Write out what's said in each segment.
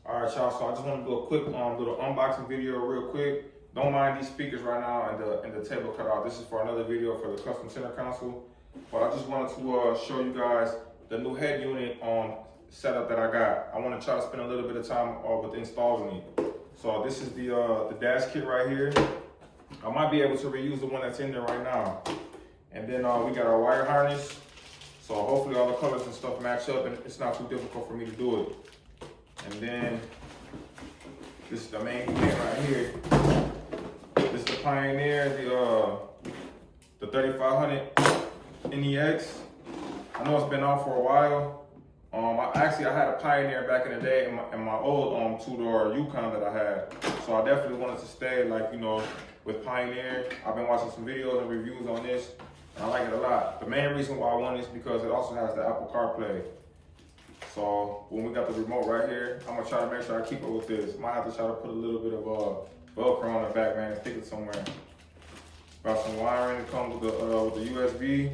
All right, y'all. So I just want to do a quick little unboxing video real quick. Don't mind these speakers right now and the table cut out. This is for another video for the custom center console. But I just wanted to show you guys the new head unit setup that I got. I want to try to spend a little bit of time with installing it. So this is the dash kit right here. I might be able to reuse the one that's in there right now. And then we got our wire harness. So hopefully all the colors and stuff match up and it's not too difficult for me to do it. And then this is the main thing right here. This is the Pioneer, the 3500 NEX. I know it's been out for a while. I had a Pioneer back in the day in my old two-door Yukon that I had. So I definitely wanted to stay with Pioneer. I've been watching some videos and reviews on this and I like it a lot. The main reason why I want this is because it also has the Apple CarPlay. So when we got the remote right here, I'm gonna try to make sure I keep up with this. Might have to try to put a little bit of Velcro on the back, man, and stick it somewhere. Got some wiring that comes with the USB.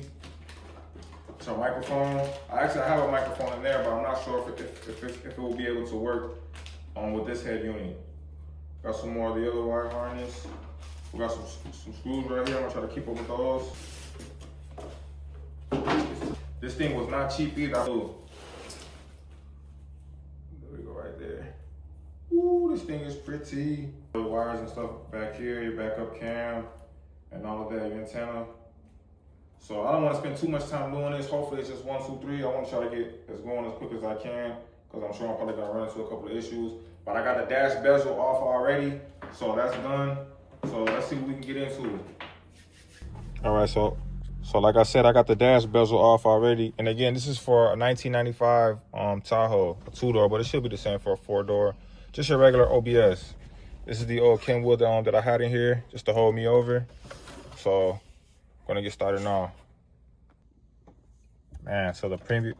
Some microphone. I have a microphone in there, but I'm not sure if it will be able to work with this head unit. Got some more of the other wire harness. We got some screws right here. I'm gonna try to keep up with those. This thing was not cheap either. There we go right there. Ooh, this thing is pretty. The wires and stuff back here, your backup cam, and all of that, your antenna. So I don't want to spend too much time doing this. Hopefully it's just 1, 2, 3. I want to try to get as going as quick as I can because I'm sure I'm probably gonna run into a couple of issues. But I got the dash bezel off already, so that's done. So let's see what we can get into. All right, so like I said, I got the dash bezel off already. And again, this is for a 1995 Tahoe, a 2-door, but it should be the same for a 4-door. Just your regular OBS. This is the old Kenwood that I had in here just to hold me over. So I'm gonna get started now. Man, so the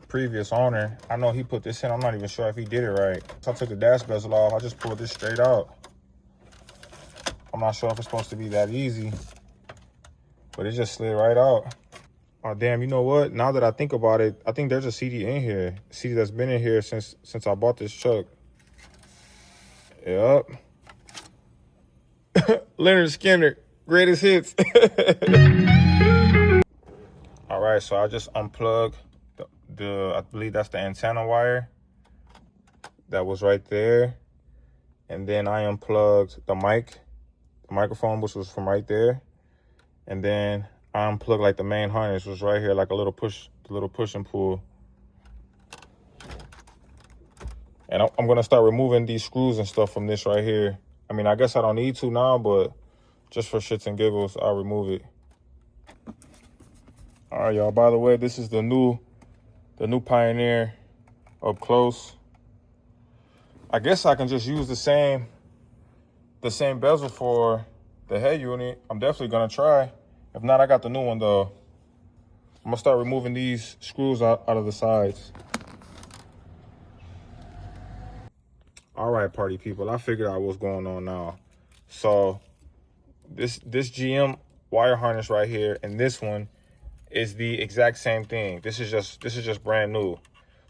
previous owner, I know he put this in. I'm not even sure if he did it right. So I took the dash bezel off. I just pulled this straight out. I'm not sure if it's supposed to be that easy, but it just slid right out. Oh, damn, you know what? Now that I think about it, I think there's a CD in here. A CD that's been in here since I bought this truck. Yep. Leonard Skinner, greatest hits. All right, so I just unplugged I believe that's the antenna wire that was right there. And then I unplugged the microphone, which was from right there. And then I unplugged like the main harness, was right here, like a little push and pull. And I'm gonna start removing these screws and stuff from this right here. I mean, I guess I don't need to now, but just for shits and giggles, I'll remove it. All right, y'all, by the way, this is the new Pioneer up close. I guess I can just use the same bezel for the head unit. I'm definitely gonna try. If not, I got the new one though. I'm gonna start removing these screws out of the sides. All right, party people, I figured out what's going on now. So this GM wire harness right here and this one is the exact same thing. This is just brand new.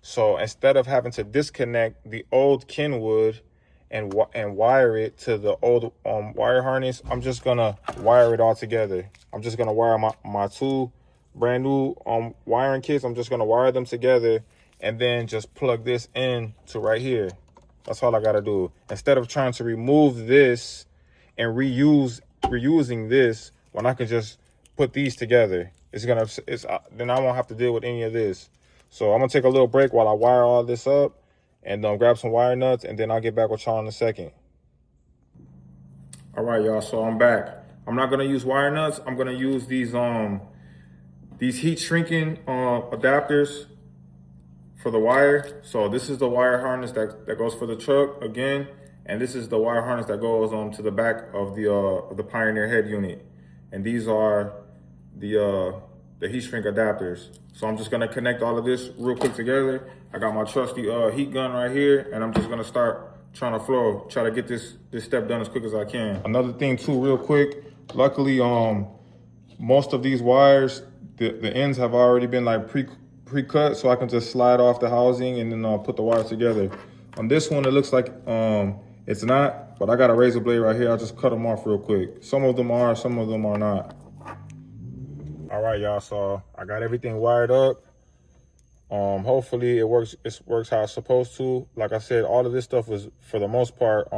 So instead of having to disconnect the old Kenwood and wire it to the old wire harness, I'm just gonna wire it all together. I'm just gonna wire my two brand new wiring kits. I'm just gonna wire them together and then just plug this in to right here. That's all I gotta do. Instead of trying to remove this and reusing this, when I can just put these together, then I won't have to deal with any of this. So I'm gonna take a little break while I wire all this up and grab some wire nuts, and then I'll get back with y'all in a second. All right, y'all, so I'm back. I'm not gonna use wire nuts. I'm gonna use these heat shrinking adapters for the wire. So this is the wire harness that goes for the truck again, and this is the wire harness that goes to the back of the Pioneer head unit. And these are the heat shrink adapters. So I'm just gonna connect all of this real quick together. I got my trusty heat gun right here, and I'm just gonna start trying to try to get this step done as quick as I can. Another thing too, real quick, luckily most of these wires, the ends have already been like pre-cut, so I can just slide off the housing and then put the wires together. On this one, it looks like it's not, but I got a razor blade right here. I'll just cut them off real quick. Some of them are, some of them are not. All right, y'all, so I got everything wired up. Hopefully it works how it's supposed to. Like I said, all of this stuff was, for the most part,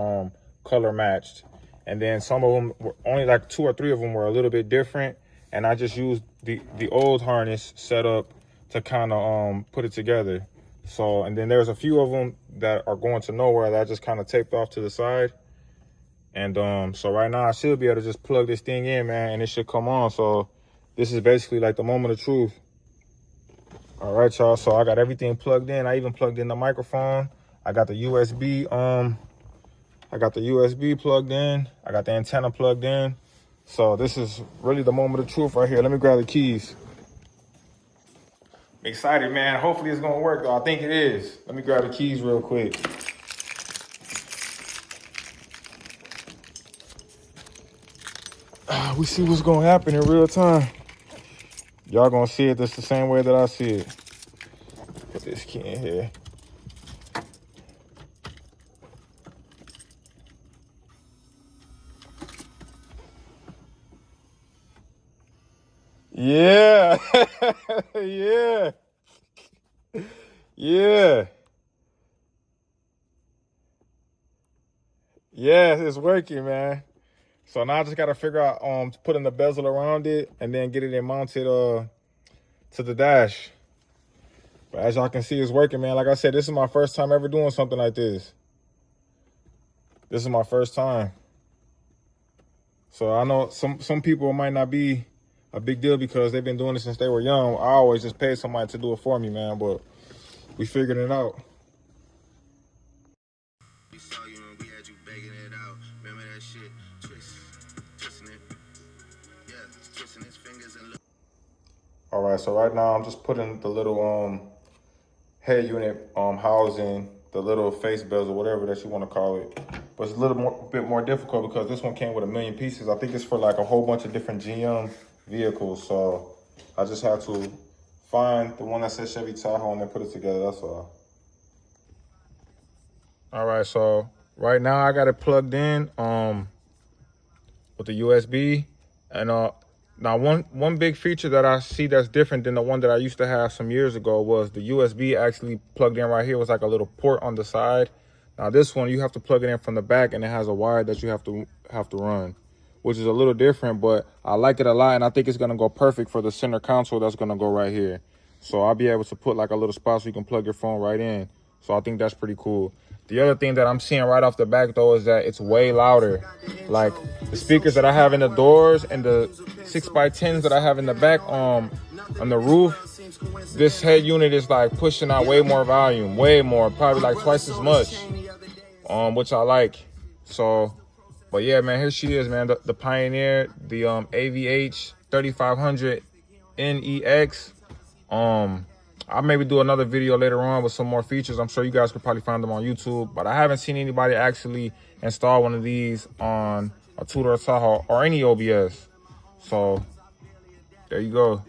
color matched. And then some of them were only like 2 or 3 of them were a little bit different. And I just used the old harness setup to kind of put it together. So, and then there's a few of them that are going to nowhere that I just kind of taped off to the side. And so right now I should be able to just plug this thing in, man, and it should come on. So this is basically like the moment of truth. All right, y'all, so I got everything plugged in. I even plugged in the microphone. I got the USB, plugged in. I got the antenna plugged in. So this is really the moment of truth right here. Let me grab the keys. I'm excited, man. Hopefully it's gonna work, though. I think it is. Let me grab the keys real quick. We see what's gonna happen in real time. Y'all gonna see it just the same way that I see it. Put this key in here. Yeah. Yeah. Yeah. Yeah, it's working, man. So now I just gotta figure out putting the bezel around it and then get it in mounted to the dash. But as y'all can see, it's working, man. Like I said, this is my first time ever doing something like this. This is my first time. So I know some people, it might not be a big deal because they've been doing it since they were young. I always just paid somebody to do it for me, man, but we figured it out. We saw you and we had you begging it out. Remember that shit? Twisting it. Yeah, twisting his fingers and look. All right, so right now I'm just putting the little head unit housing, the little face bezel, whatever that you want to call it. But it's a little bit more difficult because this one came with 1,000,000 pieces. I think it's for like a whole bunch of different GM vehicles. So I just have to find the one that says Chevy Tahoe and then put it together, that's all. All right, so right now I got it plugged in with the USB. And now one big feature that I see that's different than the one that I used to have some years ago was the USB actually plugged in right here was like a little port on the side. Now this one, you have to plug it in from the back and it has a wire that you have to run, which is a little different, but I like it a lot and I think it's gonna go perfect for the center console that's gonna go right here. So I'll be able to put like a little spot so you can plug your phone right in. So I think that's pretty cool. The other thing that I'm seeing right off the back though is that it's way louder. Like the speakers that I have in the doors and the 6x10s that I have in the back on the roof, this head unit is like pushing out way more volume, way more, probably like twice as much, which I like. So, but yeah, man, here she is, man, the Pioneer, the AVH-3500 NEX. I'll maybe do another video later on with some more features. I'm sure you guys could probably find them on YouTube, but I haven't seen anybody actually install one of these on a two-door Tahoe or any OBS. So there you go.